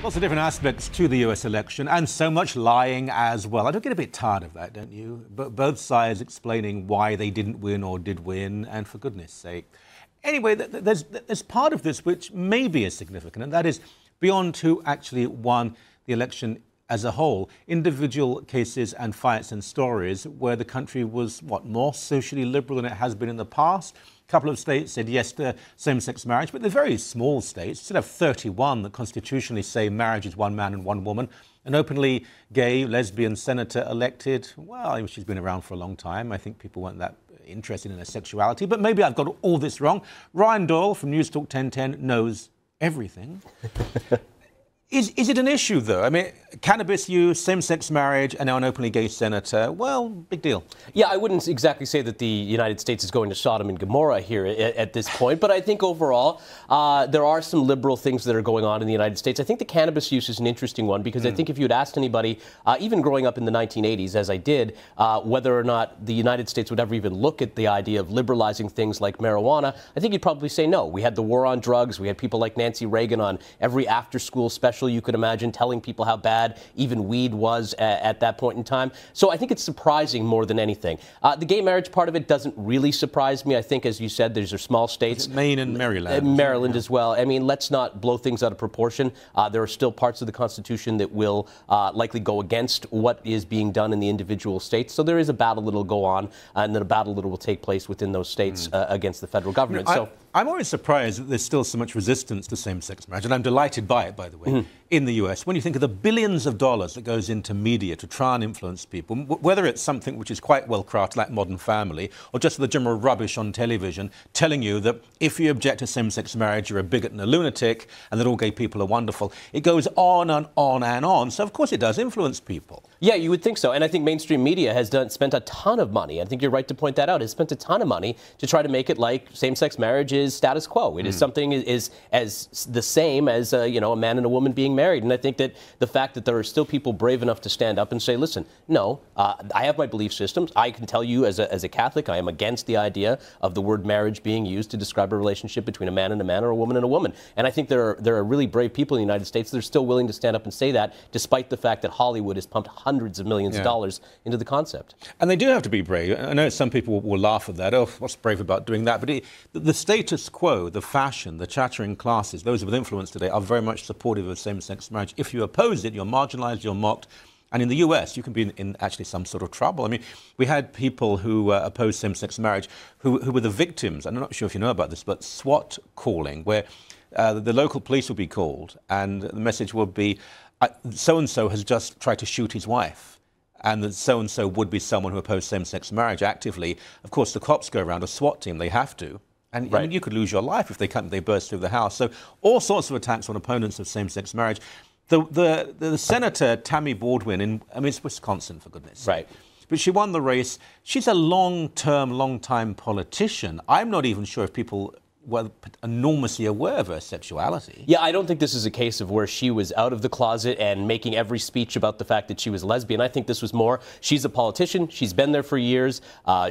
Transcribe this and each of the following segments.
Lots of different aspects to the US election and so much lying as well. I do get a bit tired of that, don't you? But both sides explaining why they didn't win or did win, and for goodness sake. Anyway, there's part of this which maybe is significant, and that is beyond who actually won the election as a whole. Individual cases and fights and stories where the country was, more socially liberal than it has been in the past. A couple of states said yes to same-sex marriage, but they're very small states. Instead of 31 that constitutionally say marriage is one man and one woman. An openly gay, lesbian senator elected. Well, she's been around for a long time. I think people weren't that interested in her sexuality, but maybe I've got all this wrong. Ryan Doyle from News Talk 1010 knows everything. Is it an issue, though? I mean, cannabis use, same-sex marriage, and now an openly gay senator. Well, big deal. Yeah, I wouldn't exactly say that the United States is going to Sodom and Gomorrah here at this point, but I think overall there are some liberal things that are going on in the United States. I think the cannabis use is an interesting one because I think if you'd asked anybody, even growing up in the 1980s, as I did, whether or not the United States would ever even look at the idea of liberalizing things like marijuana, I think you'd probably say no. We had the war on drugs. We had people like Nancy Reagan on every after-school special you could imagine, telling people how bad even weed was at that point in time. So I think it's surprising more than anything. The gay marriage part of it doesn't really surprise me. I think, as you said, these are small states. Maine and Maryland. Maryland as well. I mean, let's not blow things out of proportion. There are still parts of the Constitution that will likely go against what is being done in the individual states. So there is a battle that will go on, and then a battle that will take place within those states against the federal government. I'm always surprised that there's still so much resistance to same-sex marriage, and I'm delighted by it, by the way, in the US. When you think of the billions of dollars that goes into media to try and influence people, whether it's something which is quite well crafted, like Modern Family, or just the general rubbish on television, telling you that if you object to same-sex marriage, you're a bigot and a lunatic, and that all gay people are wonderful. It goes on and on and on. So, of course, it does influence people. Yeah, you would think so. And I think mainstream media has spent a ton of money. I think you're right to point that out. Has spent a ton of money to try to make it like same-sex marriage is status quo. It is something is as the same as a man and a woman being married. And I think that the fact that there are still people brave enough to stand up and say, listen, no, I have my belief systems. I can tell you as a Catholic, I am against the idea of the word marriage being used to describe a relationship between a man and a man or a woman and a woman. And I think there are really brave people in the United States that are still willing to stand up and say that, despite the fact that Hollywood has pumped hundreds of millions of dollars into the concept. And they do have to be brave. I know some people will laugh at that. Oh, what's brave about doing that? But the status quo, the fashion, the chattering classes, those with influence today are very much supportive of same-sex marriage. If you oppose it, you're marginalized, you're mocked. And in the US, you can be in actually some sort of trouble. I mean, we had people who opposed same-sex marriage who were the victims, I'm not sure if you know about this, but SWAT calling, where the local police will be called and the message would be, so-and-so has just tried to shoot his wife. And that so-and-so would be someone who opposed same-sex marriage actively. Of course, the cops go around, a SWAT team, they have to. And I mean, you could lose your life if they burst through the house. So all sorts of attacks on opponents of same-sex marriage. The Senator, Tammy Baldwin, it's Wisconsin, for goodness sake. Right. But she won the race. She's a long-time politician. I'm not even sure if people were enormously aware of her sexuality. Yeah, I don't think this is a case of where she was out of the closet and making every speech about the fact that she was lesbian. I think this was more, she's a politician, she's been there for years,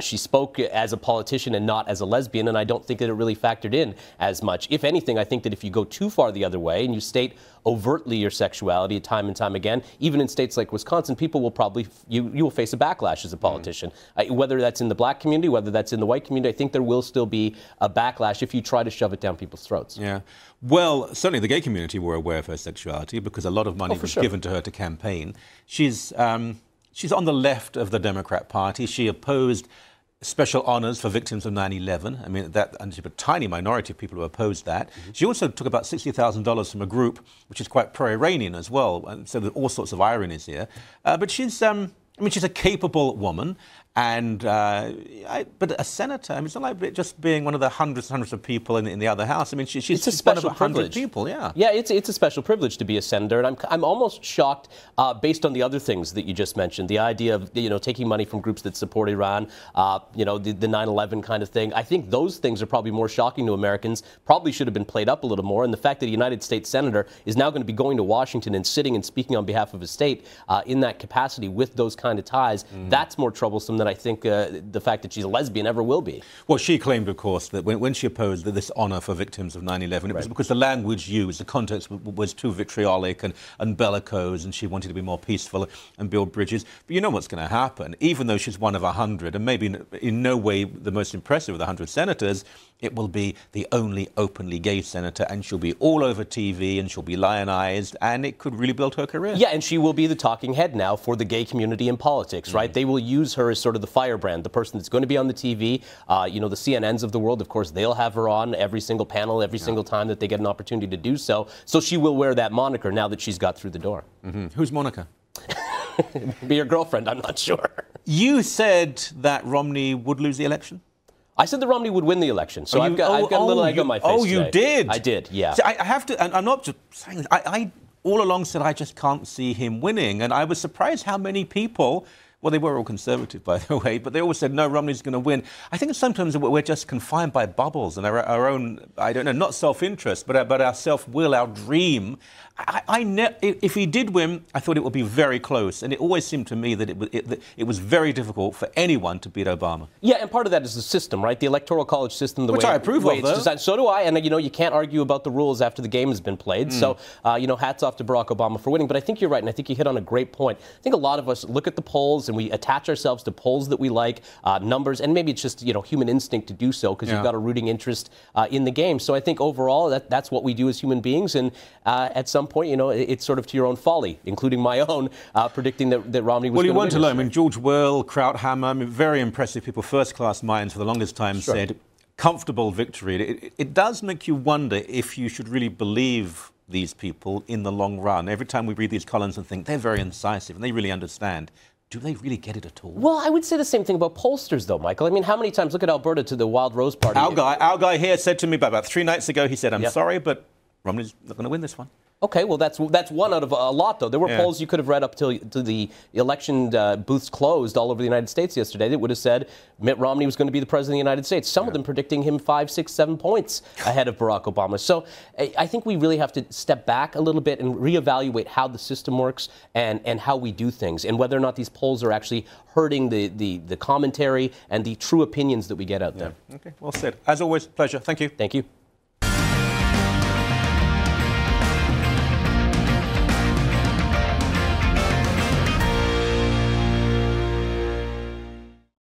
she spoke as a politician and not as a lesbian, and I don't think that it really factored in as much. If anything, I think that if you go too far the other way and you state overtly your sexuality time and time again, even in states like Wisconsin, people will probably, you will face a backlash as a politician. Whether that's in the black community, whether that's in the white community, I think there will still be a backlash if you try to shove it down people's throats. Yeah. Well, certainly the gay community were aware of her sexuality because a lot of money was given to her to campaign. She's on the left of the Democrat Party. She opposed special honors for victims of 9/11. I mean, and a tiny minority of people who opposed that. She also took about $60,000 from a group which is quite pro-Iranian as well. And so there are all sorts of ironies here. But she's a capable woman. And but a senator, it's not like just being one of the hundreds of people in the other house. I mean, she's a special one of 100 privilege. people. Yeah, it's a special privilege to be a senator, and I'm almost shocked based on the other things that you just mentioned. The idea of taking money from groups that support Iran, the 9/11 kind of thing. I think those things are probably more shocking to Americans. Probably should have been played up a little more. And the fact that a United States senator is now going to be going to Washington and sitting and speaking on behalf of his state in that capacity with those kind of ties, that's more troublesome than I think the fact that she's a lesbian ever will be. Well, she claimed, of course, that when she opposed this honour for victims of 9/11, it was because the language used, the context was too vitriolic and bellicose, and she wanted to be more peaceful and build bridges. But you know what's going to happen. Even though she's one of 100, and maybe in no way the most impressive of the 100 senators, it will be the only openly gay senator, and she'll be all over TV, and she'll be lionized, and it could really build her career. Yeah, and she will be the talking head now for the gay community in politics, right? They will use her as sort of the firebrand, the person that's going to be on the TV. You know, the CNNs of the world, of course, they'll have her on every single panel, every single time that they get an opportunity to do so. So she will wear that moniker now that she's got through the door. Who's Monica? Be your girlfriend, I'm not sure. You said that Romney would lose the election? I said that Romney would win the election, so I've got a little egg on my face. Oh, you today. did? I did, yeah. See, I have to, and I'm not just saying this, I all along said I just can't see him winning, and I was surprised how many people, well, they were all conservative, by the way, but they always said, no, Romney's going to win. I think sometimes we're just confined by bubbles and our own, I don't know, not self-interest, but our self-will, our dream. If he did win, I thought it would be very close, and it always seemed to me that it was very difficult for anyone to beat Obama. Yeah, and part of that is the system, right? The Electoral College system, Which I approve of, it's though. designed. So do I, and you know, you can't argue about the rules after the game has been played. So, you know, hats off to Barack Obama for winning. But I think you're right, and I think you hit on a great point. I think a lot of us look at the polls and we attach ourselves to polls that we like, numbers, and maybe it's just, you know, human instinct to do so because you've got a rooting interest in the game. So I think overall that's what we do as human beings, and at some point, you know, it's sort of to your own folly, including my own, predicting that Romney was going to win. Well, you weren't alone. I mean, George Will, Krauthammer, I mean, very impressive people, first-class minds for the longest time said comfortable victory. It does make you wonder if you should really believe these people in the long run. Every time we read these columns and think they're very incisive and they really understand. Do they really get it at all? Well, I would say the same thing about pollsters, though, Michael. I mean, how many times, look at Alberta to the Wild Rose Party. Our guy here said to me about 3 nights ago, he said, I'm sorry, but Romney's not going to win this one. Okay, well, that's one out of a lot, though. There were polls you could have read up till the election booths closed all over the United States yesterday that would have said Mitt Romney was going to be the president of the United States. Some of them predicting him 5, 6, 7 points ahead of Barack Obama. So I think we really have to step back a little bit and reevaluate how the system works and how we do things, and whether or not these polls are actually hurting the commentary and the true opinions that we get out there. Okay, well said. As always, pleasure. Thank you. Thank you.